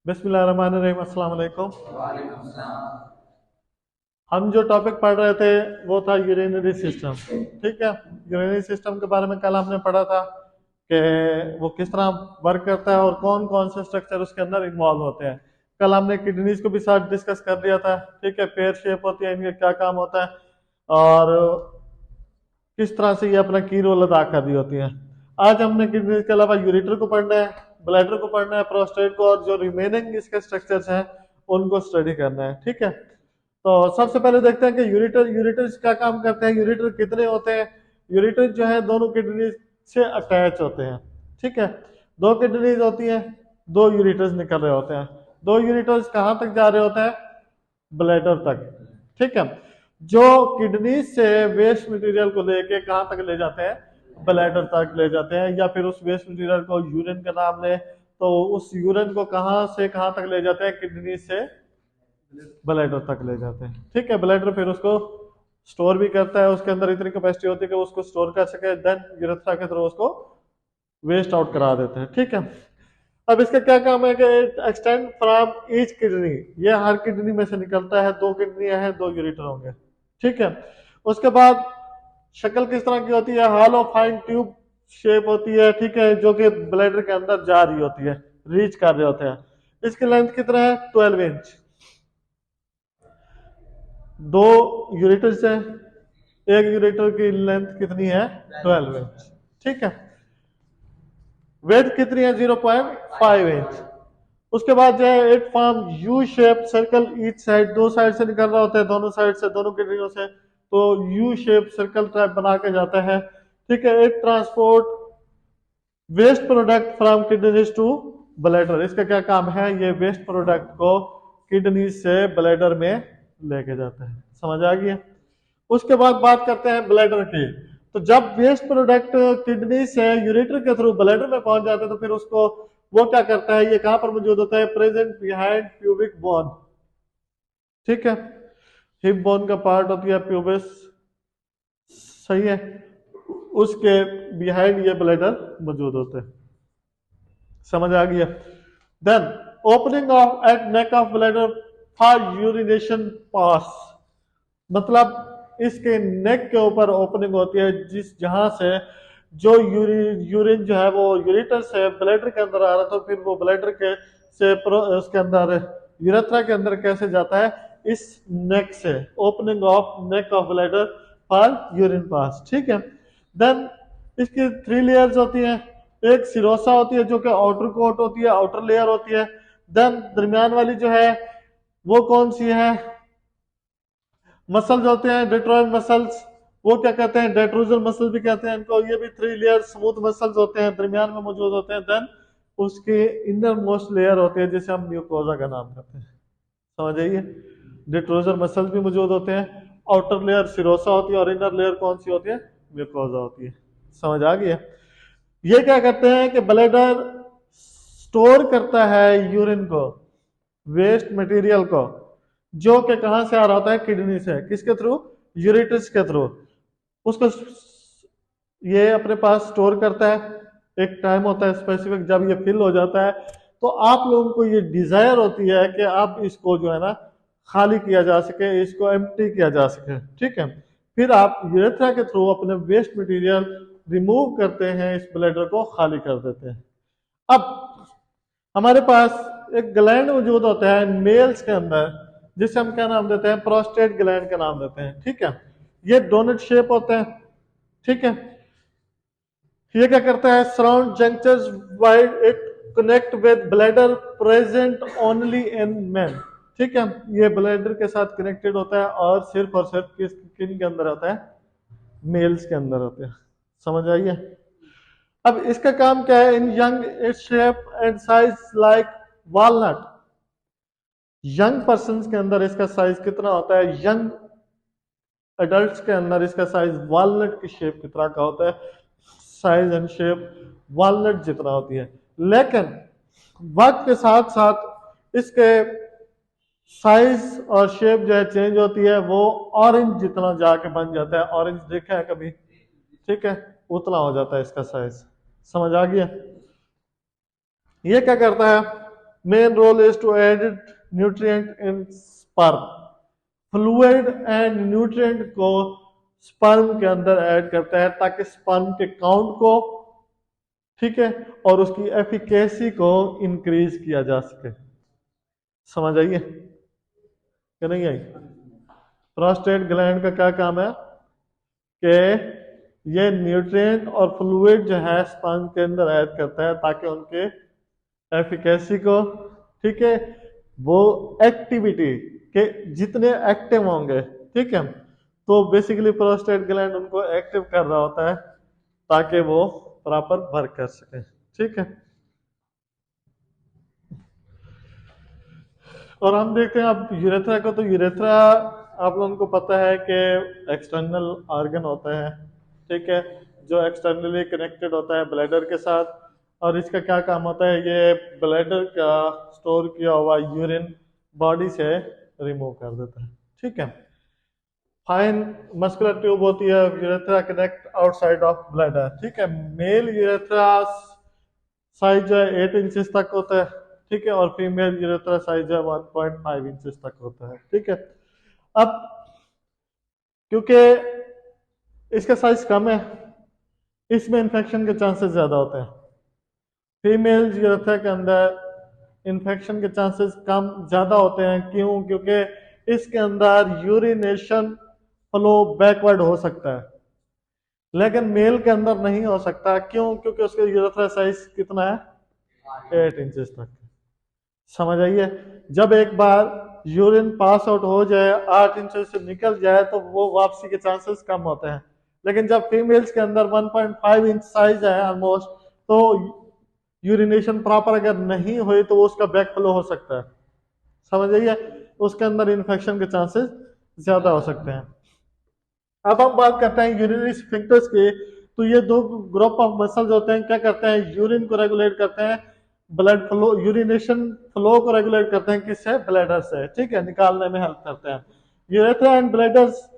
बिस्मिल्लाहिर्रहमानिर्रहीम, अस्सलाम वालेकुम। वालेकुम सलाम। हम जो टॉपिक पढ़ रहे थे वो था यूरिनरी सिस्टम। ठीक है, यूरिनरी सिस्टम के बारे में कल हमने पढ़ा था कि वो किस तरह वर्क करता है और कौन कौन से स्ट्रक्चर उसके अंदर इन्वॉल्व होते हैं। कल हमने किडनीज को भी साथ डिस्कस कर लिया था। ठीक है, पेयर शेप होती है, इनका क्या काम होता है और किस तरह से ये अपना की रोल अदा कर रही होती है। आज हमने किडनीज के अलावा यूरेटर को पढ़ना है, ब्लैडर को पढ़ना है, प्रोस्टेट को, और जो रिमेनिंग इसके स्ट्रक्चर्स हैं उनको स्टडी करना है। ठीक है, तो सबसे पहले देखते हैं कि यूरेटर यूरेटर्स क्या काम करते हैं, यूरेटर कितने होते हैं। यूरेटर जो है दोनों किडनी से अटैच होते हैं। ठीक है, दो किडनीज होती हैं, दो यूरेटर्स निकल रहे होते हैं। दो यूरेटर्स कहाँ तक जा रहे होते हैं? ब्लैडर तक। ठीक है, जो किडनी से वेस्ट मटेरियल को लेके कहाँ तक ले जाते हैं? ब्लैडर तक ले जाते हैं। या फिर उस वेस्ट मटेरियल को यूरिन का नाम ले तो उस यूरिन को कहाँ से कहाँ तक ले जाते हैं? किडनी से ब्लैडर तक ले जाते हैं। ठीक है, ब्लैडर फिर उसको स्टोर भी करता है, उसके अंदर इतनी कैपेसिटी होती है कि उसको स्टोर कर सके, देन यूरेथ्रा के थ्रू उसको वेस्ट आउट करा देते हैं। ठीक है, अब इसका क्या काम है कि एक्सटेंड फ्रॉम ईच किडनी, ये हर किडनी में से निकलता है। दो किडनियां हैं, दो यूरेटर होंगे। ठीक है, उसके बाद शक्ल किस तरह की होती है? हॉलो फाइन ट्यूब शेप होती है। ठीक है, जो कि ब्लैडर के अंदर जा रही होती है, रीच कर रहे होते हैं। इसकी लेंथ कितना है? 12 इंच। दो यूरेटर्स हैं, एक यूरेटर की लेंथ कितनी है? 12 इंच। ठीक है, वेट कितनी है? 0.5 इंच। उसके बाद जो है it form U shape circle each side, दो साइड से निकल रहा होता है, दोनों साइड से, दोनों किडनियों से, तो यू शेप सर्कल टाइप बना के जाता है। ठीक है, it transport waste product from kidneys to bladder. इसका क्या काम है? ये वेस्ट प्रोडक्ट को किडनी से ब्लैडर में लेके जाता है। समझ आ गया? उसके बाद बात करते हैं ब्लैडर की। तो जब वेस्ट प्रोडक्ट किडनी से यूरेटर के थ्रू ब्लैडर में पहुंच जाते हैं तो फिर उसको वो क्या करता है? ये कहां पर मौजूद होता है? Present behind pubic bone. ठीक है, हिप बोन का पार्ट होती है प्यूबिस। सही है, उसके बिहाइंड ये ब्लैडर मौजूद होते हैं। समझ आ गया? Then opening of at neck of bladder for urination pass, मतलब इसके नेक के ऊपर ओपनिंग होती है जिस जहां से जो यूरिन जो है वो यूरेटर से ब्लैडर के अंदर आ रहा था, फिर वो ब्लैडर के से उसके अंदर यूरेथ्रा के अंदर कैसे जाता है? इस नेक से, opening of neck of bladder for urine pass. ठीक है, देन इसकी 3 लेयर्स होती हैं। एक सिरोसा होती है जो कि आउटर कोट होती है, आउटर लेयर होती है। देन दरमियान वाली जो है वो कौन सी है? मसल्स होते हैं, डेट्रॉइड मसल्स। वो क्या कहते हैं? डेट्रोजल मसल भी कहते हैं इनको। ये भी 3 लेयर स्मूथ मसल्स होते हैं, दरमियान में मौजूद होते हैं। देन उसके इनर मोस्ट लेयर होते हैं जिसे हम म्यूकोजा का नाम करते हैं। समझ आइए? डेट्रोजल मसल्स भी मौजूद होते हैं, आउटर लेयर सिरोसा होती है और इनर लेयर कौन सी होती है? म्यूकोजा होती है। समझ आ गया? ये क्या करते हैं कि ब्लैडर स्टोर करता है यूरिन को, वेस्ट मटेरियल को, जो कि कहां से आ रहा होता है? किडनी से। किसके थ्रू? यूरेटर्स के थ्रू। उसको ये अपने पास स्टोर करता है। एक टाइम होता है स्पेसिफिक, जब ये फिल हो जाता है तो आप लोगों को ये डिजायर होती है कि आप इसको जो है ना खाली किया जा सके, इसको एम्प्टी किया जा सके। ठीक है, फिर आप यूरेथ्रा के थ्रू अपने वेस्ट मटेरियल रिमूव करते हैं, इस ब्लैडर को खाली कर देते हैं। अब हमारे पास एक ग्लैंड मौजूद होता है मेल्स के अंदर, जिसे हम क्या नाम देते हैं? प्रोस्टेट ग्लैंड का नाम देते हैं। ठीक है, ये डोनट शेप होता है। ठीक है, ये क्या करता है? Surround junctures wide it connect with bladder present only in men. ठीक है, ये ब्लैडर के साथ कनेक्टेड होता है और सिर्फ किन के अंदर होता है? मेल्स के अंदर होते हैं। समझ आइए? अब इसका काम क्या है? In young its shape and size like walnut. Young person के अंदर इसका साइज कितना होता है? यंग एडल्ट्स के अंदर इसका साइज वॉलनट की शेप की तरह का होता है। साइज एंड शेप वॉलनट जितना होती है, लेकिन वक्त के साथ साथ इसके साइज और शेप जो है चेंज होती है। वो ऑरेंज जितना जाके बन जाता है। ऑरेंज देखा है कभी? ठीक है, उतना हो जाता है इसका साइज। समझ आ गया? ये क्या करता है? Main role is to added nutrient in sperm, fluid and nutrient को स्पर्म के अंदर ऐड करता है ताकि स्पर्म के काउंट को, ठीक है, और उसकी एफिकेसी को इंक्रीज किया जा सके। समझ आइए कि नहीं आई? प्रोस्टेट ग्लैंड का क्या काम है कि ये न्यूट्रिएंट और फ्लूइड जो है स्पर्म के अंदर ऐड करता है ताकि उनके एफिकेसी को, ठीक है, वो एक्टिविटी के जितने एक्टिव होंगे, ठीक है, तो बेसिकली प्रोस्टेट ग्लैंड उनको एक्टिव कर रहा होता है ताकि वो प्रॉपर वर्क कर सके, ठीक है। और हम देखते हैं अब यूरेथ्रा को, तो यूरेथ्रा आप लोगों को पता है कि एक्सटर्नल ऑर्गन होता है, ठीक है, जो एक्सटर्नली कनेक्टेड होता है ब्लैडर के साथ, और इसका क्या काम होता है, ये ब्लैडर का स्टोर किया हुआ यूरिन बॉडी से रिमूव कर देता है, ठीक है। फाइन मस्कुलर ट्यूब होती है, urethra connect outside of bladder, ठीक है। मेल यूरेथ्रा साइज जो है 8 इंचेस तक होता है, ठीक है, और फीमेल यूरेथ्रा साइज है 1.5 इंचेस तक होता है, ठीक है। अब क्योंकि इसका साइज कम है, इसमें इन्फेक्शन के चांसेस ज्यादा होते हैं। फीमेल यूरेथ्रा के अंदर इन्फेक्शन के चांसेस कम ज्यादा होते हैं, क्यों? क्योंकि इसके अंदर यूरिनेशन फ्लो बैकवर्ड हो सकता है, लेकिन मेल के अंदर नहीं हो सकता। क्यों? क्योंकि उसका यूरेथ्रा साइज कितना है, 8 इंचेस तक। समझ आइए? जब एक बार यूरिन पास आउट हो जाए, 8 इंचेस से निकल जाए, तो वो वापसी के चांसेस कम होते हैं। लेकिन जब फीमेल्स के अंदर 1.5 इंच साइज है ऑलमोस्ट, तो यूरिनेशन प्रॉपर अगर नहीं हुई तो उसका बैक फ्लो हो सकता है। समझ आइए? उसके अंदर इन्फेक्शन के चांसेस ज्यादा हो सकते हैं। अब हम बात करते हैं यूरिनरी स्फिंक्टर्स की। तो ये दो ग्रुप ऑफ मसल्स होते हैं, क्या करते हैं, यूरिन को रेगुलेट करते हैं, ब्लड फ्लो, यूरिनेशन फ्लो को रेगुलेट करते हैं, किससे, ब्लैडर से, ठीक है, निकालने में हेल्प करते हैं। Urethra and bladders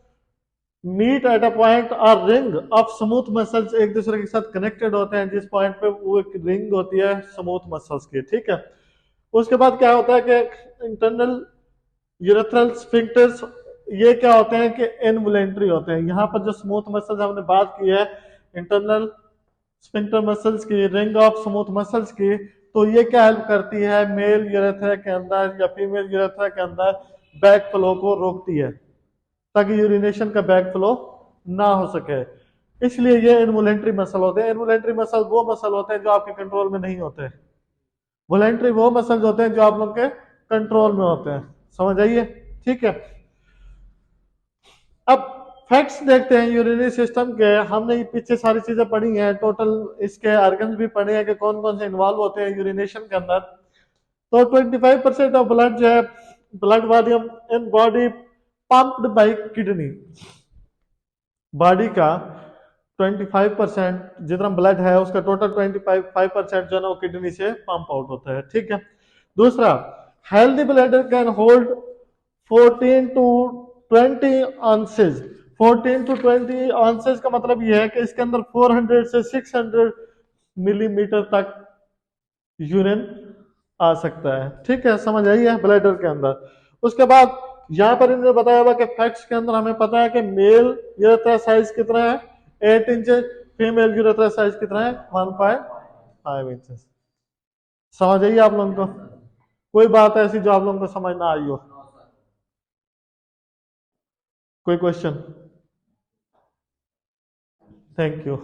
meet at a point और रिंग ऑफ स्मूथ मसल्स एक दूसरे के साथ कनेक्टेड होते हैं, जिस पॉइंट पे वो एक रिंग होती है स्मूथ मसल्स की, ठीक है। उसके बाद क्या होता है कि इंटरनल यूरेथ्रल स्फिंक्टर्स, ये क्या होते हैं कि इनवॉलेंट्री होते हैं। यहाँ पर जो स्मूथ मसल्स हमने बात की है, इंटरनल स्फिंक्टर मसल्स की, रिंग ऑफ स्मूथ मसल्स की, तो ये क्या हेल्प करती है, मेल यूरेथ्रा के अंदर या फीमेल यूरेथ्रा के अंदर बैक फ्लो को रोकती है ताकि यूरिनेशन का बैक फ्लो ना हो सके। इसलिए ये इनवॉलेंट्री मसल होते हैं। इनवॉलेंट्री मसल वो मसल होते हैं जो आपके कंट्रोल में नहीं होते, वॉलेंट्री वो मसल्स होते हैं जो आप लोग के कंट्रोल में होते हैं। समझ आइए? ठीक है। अब फैक्ट्स देखते हैं यूरिनरी सिस्टम के। हमने ये पीछे सारी चीजें पढ़ी हैं, टोटल इसके ऑर्गन्स भी पढ़े हैं कि कौन कौन से इन्वॉल्व होते हैं यूरिनेशन के अंदर। तो 25% ऑफ ब्लड जो है, blood volume in body pumped bye kidney, body का 25% जितना ब्लड है उसका टोटल 25% जो है ना वो किडनी से पंप आउट होता है, ठीक है। दूसरा, healthy bladder can hold 14 to 20 ounces. 14 to 20 ounces का मतलब यह है कि इसके अंदर 400 से 600 मिलीमीटर तक यूरिन आ सकता है, ठीक है। समझ आई है? ब्लैडर के अंदर। उसके बाद यहां पर इन्होंने बताया हुआ कि फैक्ट्स के अंदर हमें पता है कि मेल यूरेथ्रा साइज कितना है, 8 इंचेस, फीमेल यूरेथ्रा साइज कितना है, 1.5 इंचेस। समझ आइए आप लोगों को? कोई बात ऐसी जो आप लोगों को समझ ना आई हो? कोई क्वेश्चन? Thank you.